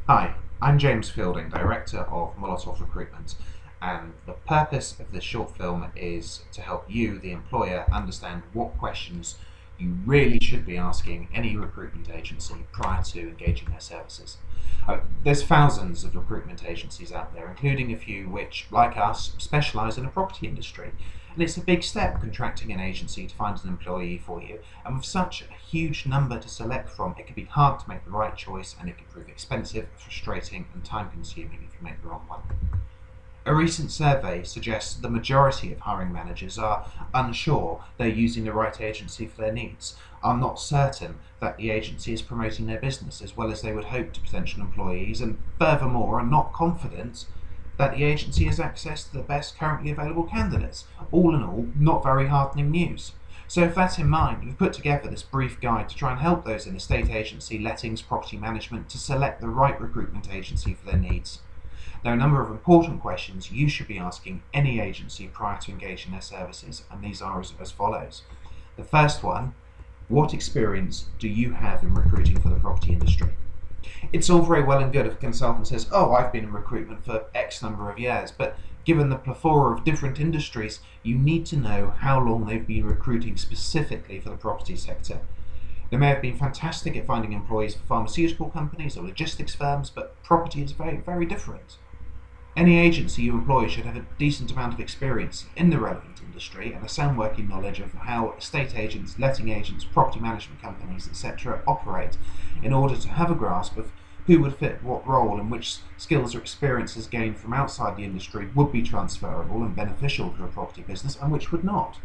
Hi, I'm James Fielding, Director of Molotov Recruitment, and the purpose of this short film is to help you, the employer, understand what questions you really should be asking any recruitment agency prior to engaging their services. There's thousands of recruitment agencies out there, including a few which, like us, specialise in the property industry. And it's a big step contracting an agency to find an employee for you, and with such a huge number to select from, it can be hard to make the right choice, and it can prove expensive, frustrating and time consuming if you make the wrong one. A recent survey suggests the majority of hiring managers are unsure they're using the right agency for their needs, are not certain that the agency is promoting their business as well as they would hope to potential employees, and furthermore are not confident that the agency has access to the best currently available candidates. All in all, not very heartening news. So with that in mind, we've put together this brief guide to try and help those in estate agency, lettings, property management to select the right recruitment agency for their needs. There are a number of important questions you should be asking any agency prior to engaging their services, and these are as follows. The first one, what experience do you have in recruiting for the property industry? It's all very well and good if a consultant says, oh, I've been in recruitment for X number of years, but given the plethora of different industries, you need to know how long they've been recruiting specifically for the property sector. They may have been fantastic at finding employees for pharmaceutical companies or logistics firms, but property is very, very different. Any agency you employ should have a decent amount of experience in the relevant industry and a sound working knowledge of how estate agents, letting agents, property management companies, etc. operate in order to have a grasp of who would fit what role and which skills or experiences gained from outside the industry would be transferable and beneficial to a property business and which would not.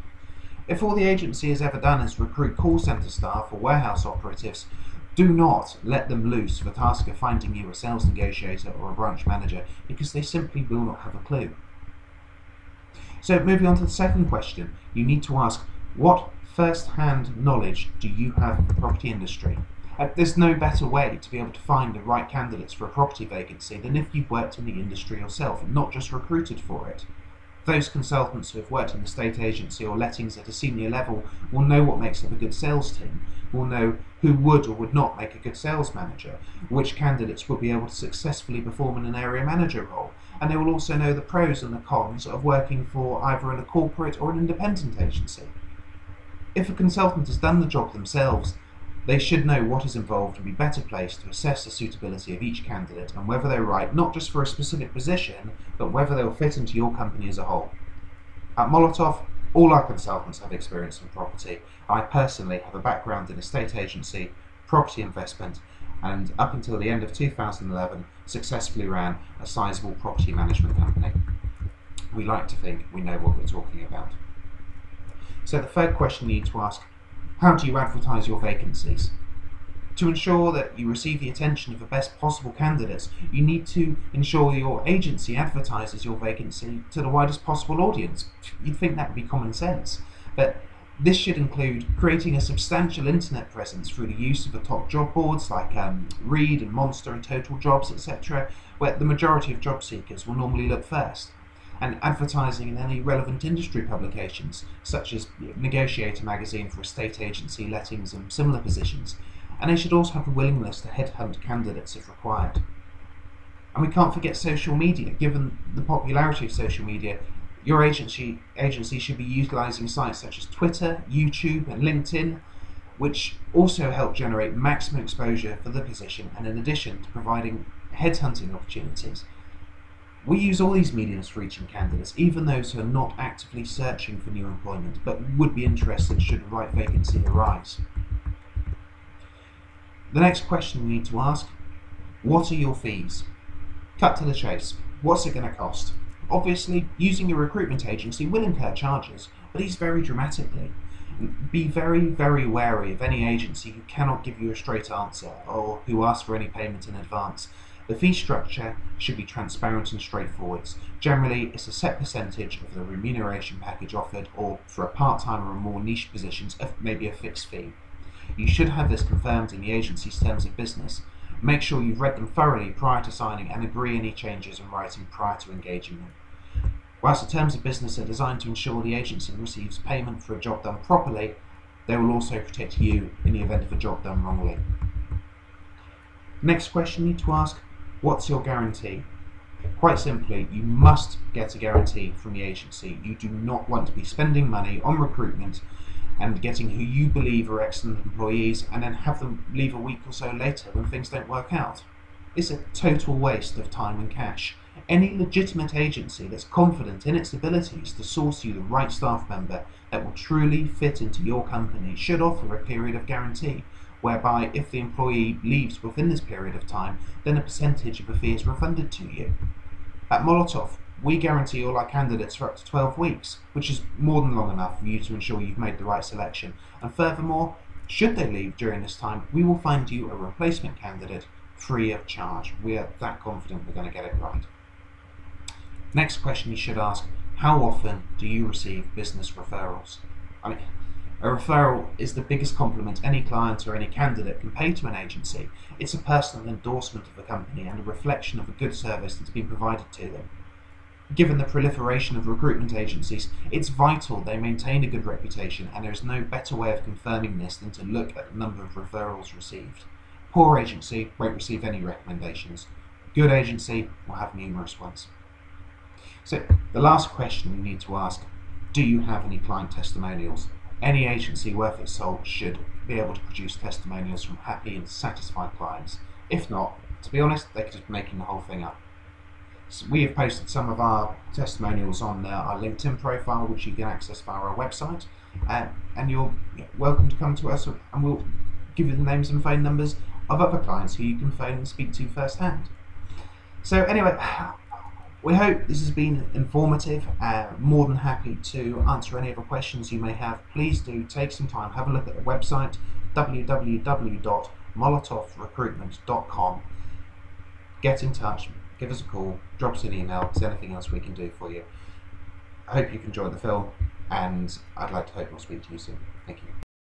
If all the agency has ever done is recruit call centre staff or warehouse operatives, do not let them loose for the task of finding you a sales negotiator or a branch manager, because they simply will not have a clue. So moving on to the second question, you need to ask, what first-hand knowledge do you have of the property industry? There's no better way to be able to find the right candidates for a property vacancy than if you've worked in the industry yourself and not just recruited for it. Those consultants who have worked in the estate agency or lettings at a senior level will know what makes up a good sales team, will know who would or would not make a good sales manager, which candidates would be able to successfully perform in an area manager role, and they will also know the pros and the cons of working for either in a corporate or an independent agency. If a consultant has done the job themselves, they should know what is involved and be better placed to assess the suitability of each candidate and whether they're right not just for a specific position, but whether they'll fit into your company as a whole. At Molotov, all our consultants have experience in property. I personally have a background in estate agency, property investment, and up until the end of 2011 successfully ran a sizable property management company. We like to think we know what we're talking about. So the third question you need to ask, how do you advertise your vacancies? To ensure that you receive the attention of the best possible candidates, you need to ensure your agency advertises your vacancy to the widest possible audience. You'd think that would be common sense, but this should include creating a substantial internet presence through the use of the top job boards like Reed and Monster and Total Jobs, etc., where the majority of job seekers will normally look first, and advertising in any relevant industry publications, such as Negotiator magazine for estate agency, lettings and similar positions, and they should also have a willingness to headhunt candidates if required. And we can't forget social media. Given the popularity of social media, your agency should be utilising sites such as Twitter, YouTube and LinkedIn, which also help generate maximum exposure for the position and in addition to providing headhunting opportunities. We use all these mediums for reaching candidates, even those who are not actively searching for new employment, but would be interested should the right vacancy arise. The next question you need to ask, what are your fees? Cut to the chase. What's it going to cost? Obviously, using your recruitment agency will incur charges, but these vary dramatically. Be very, very wary of any agency who cannot give you a straight answer or who asks for any payment in advance. The fee structure should be transparent and straightforward. Generally, it's a set percentage of the remuneration package offered, or for a part-time or more niche positions, maybe a fixed fee. You should have this confirmed in the agency's terms of business. Make sure you've read them thoroughly prior to signing and agree any changes in writing prior to engaging them. Whilst the terms of business are designed to ensure the agency receives payment for a job done properly, they will also protect you in the event of a job done wrongly. Next question you need to ask, What's your guarantee? Quite simply, you must get a guarantee from the agency. You do not want to be spending money on recruitment and getting who you believe are excellent employees and then have them leave a week or so later when things don't work out. It's a total waste of time and cash. Any legitimate agency that's confident in its abilities to source you the right staff member that will truly fit into your company should offer a period of guarantee, whereby if the employee leaves within this period of time, then a percentage of the fee is refunded to you. At Molotov, we guarantee all our candidates for up to 12 weeks, which is more than long enough for you to ensure you've made the right selection. And furthermore, should they leave during this time, we will find you a replacement candidate free of charge. We are that confident we're going to get it right. Next question you should ask, how often do you receive business referrals? I mean, a referral is the biggest compliment any client or any candidate can pay to an agency. It's a personal endorsement of the company and a reflection of a good service that's been provided to them. Given the proliferation of recruitment agencies, it's vital they maintain a good reputation, and there is no better way of confirming this than to look at the number of referrals received. Poor agency won't receive any recommendations. Good agency will have numerous ones. So the last question we need to ask, do you have any client testimonials? Any agency worth its salt should be able to produce testimonials from happy and satisfied clients. If not, to be honest, they're just making the whole thing up. So we have posted some of our testimonials on our LinkedIn profile, which you can access via our website, and you're welcome to come to us and we'll give you the names and phone numbers of other clients who you can phone and speak to firsthand. So anyway, we hope this has been informative. More than happy to answer any other questions you may have. Please do take some time, have a look at the website, www.molotovrecruitment.com. Get in touch, give us a call, drop us an email, if there's anything else we can do for you. I hope you've enjoyed the film, and I'd like to hope we'll speak to you soon. Thank you.